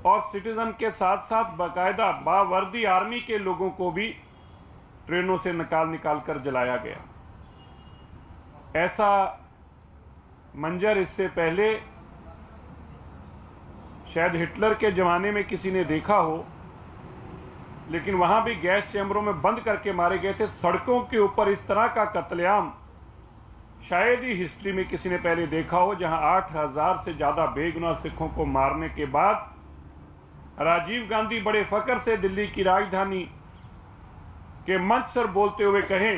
और सिटीजन के साथ साथ बाकायदा बावर्दी आर्मी के लोगों को भी ट्रेनों से निकाल कर जलाया गया। ऐसा मंजर इससे पहले शायद हिटलर के ज़माने में किसी ने देखा हो, लेकिन वहाँ भी गैस चैम्बरों में बंद करके मारे गए थे। सड़कों के ऊपर इस तरह का कत्लेआम शायद ही हिस्ट्री में किसी ने पहले देखा हो, जहाँ 8,000 से ज़्यादा बेगुनाह सिखों को मारने के बाद राजीव गांधी बड़े फख्र से दिल्ली की राजधानी के मंच पर बोलते हुए कहें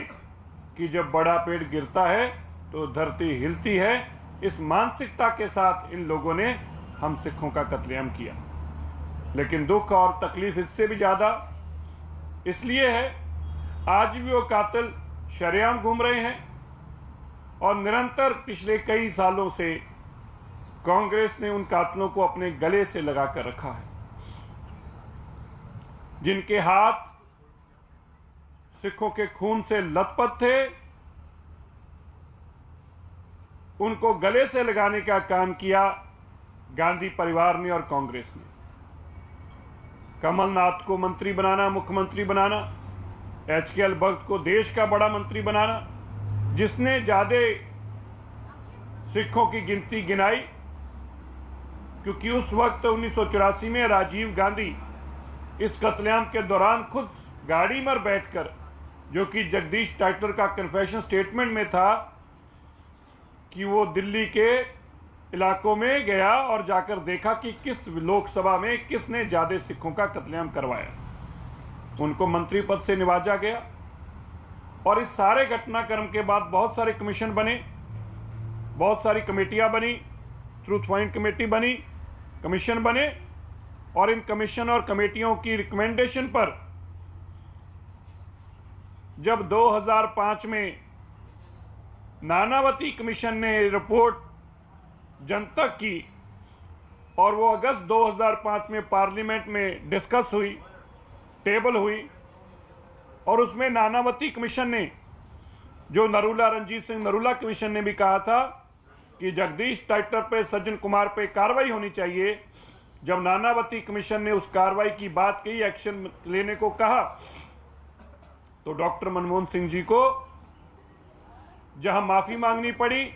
कि जब बड़ा पेड़ गिरता है तो धरती हिलती है। इस मानसिकता के साथ इन लोगों ने हम सिखों का कत्लेआम किया। लेकिन दुख और तकलीफ इससे भी ज़्यादा इसलिए है, आज भी वो कातिल शरेआम घूम रहे हैं और निरंतर पिछले कई सालों से कांग्रेस ने उन कातिलों को अपने गले से लगा कर रखा है। जिनके हाथ सिखों के खून से लथपथ थे, उनको गले से लगाने का काम किया गांधी परिवार ने और कांग्रेस ने। कमलनाथ को मंत्री बनाना, मुख्यमंत्री बनाना, एचकेएल भगत को देश का बड़ा मंत्री बनाना, जिसने ज्यादा सिखों की गिनती गिनाई, क्योंकि उस वक्त 1984 में राजीव गांधी इस कत्लेआम के दौरान खुद गाड़ी में बैठकर, जो कि जगदीश टाइटलर का कन्फेशन स्टेटमेंट में था कि वो दिल्ली के इलाकों में गया और जाकर देखा कि किस लोकसभा में किसने ज्यादा सिखों का कत्लेआम करवाया। उनको मंत्री पद से नवाजा गया और इस सारे घटनाक्रम के बाद बहुत सारे कमीशन बने, बहुत सारी कमेटियां बनी, ट्रूथ फाइंड कमेटी बनी, कमीशन बने, और इन कमीशन और कमेटियों की रिकमेंडेशन पर जब 2005 में नानावती कमीशन ने रिपोर्ट जनतक की और वो अगस्त 2005 में पार्लियामेंट में डिस्कस हुई, टेबल हुई, और उसमें नानावती कमीशन ने, जो नरूला रणजीत सिंह नरूला कमीशन ने भी कहा था कि जगदीश टाइटलर पे, सज्जन कुमार पे कार्रवाई होनी चाहिए। जब नानावती कमीशन ने उस कार्रवाई की बात कही, एक्शन लेने को कहा, तो डॉक्टर मनमोहन सिंह जी को जहां माफी मांगनी पड़ी,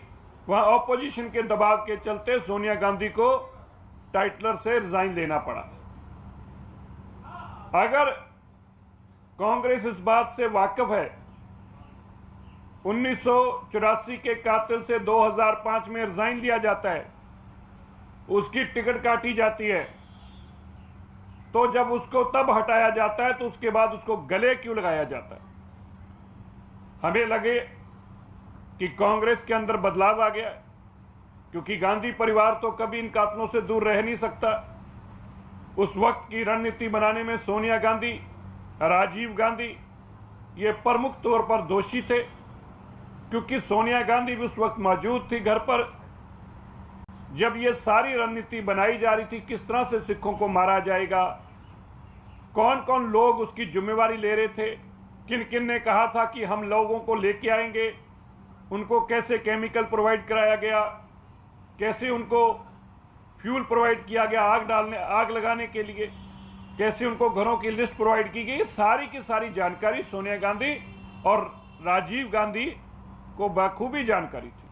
वहां ऑपोजिशन के दबाव के चलते सोनिया गांधी को टाइटलर से रिजाइन लेना पड़ा। अगर कांग्रेस इस बात से वाकिफ है, 1984 के कातिल से 2005 में रिजाइन लिया जाता है, उसकी टिकट काटी जाती है, तो जब उसको तब हटाया जाता है तो उसके बाद उसको गले क्यों लगाया जाता है? हमें लगे कि कांग्रेस के अंदर बदलाव आ गया, क्योंकि गांधी परिवार तो कभी इन कातिलों से दूर रह नहीं सकता। उस वक्त की रणनीति बनाने में सोनिया गांधी, राजीव गांधी ये प्रमुख तौर पर दोषी थे, क्योंकि सोनिया गांधी भी उस वक्त मौजूद थी घर पर जब ये सारी रणनीति बनाई जा रही थी, किस तरह से सिखों को मारा जाएगा, कौन कौन लोग उसकी जिम्मेवारी ले रहे थे, किन किन ने कहा था कि हम लोगों को लेके आएंगे, उनको कैसे केमिकल प्रोवाइड कराया गया, कैसे उनको फ्यूल प्रोवाइड किया गया आग लगाने के लिए, कैसे उनको घरों की लिस्ट प्रोवाइड की गई। सारी की सारी जानकारी सोनिया गांधी और राजीव गांधी को बखूबी जानकारी थी।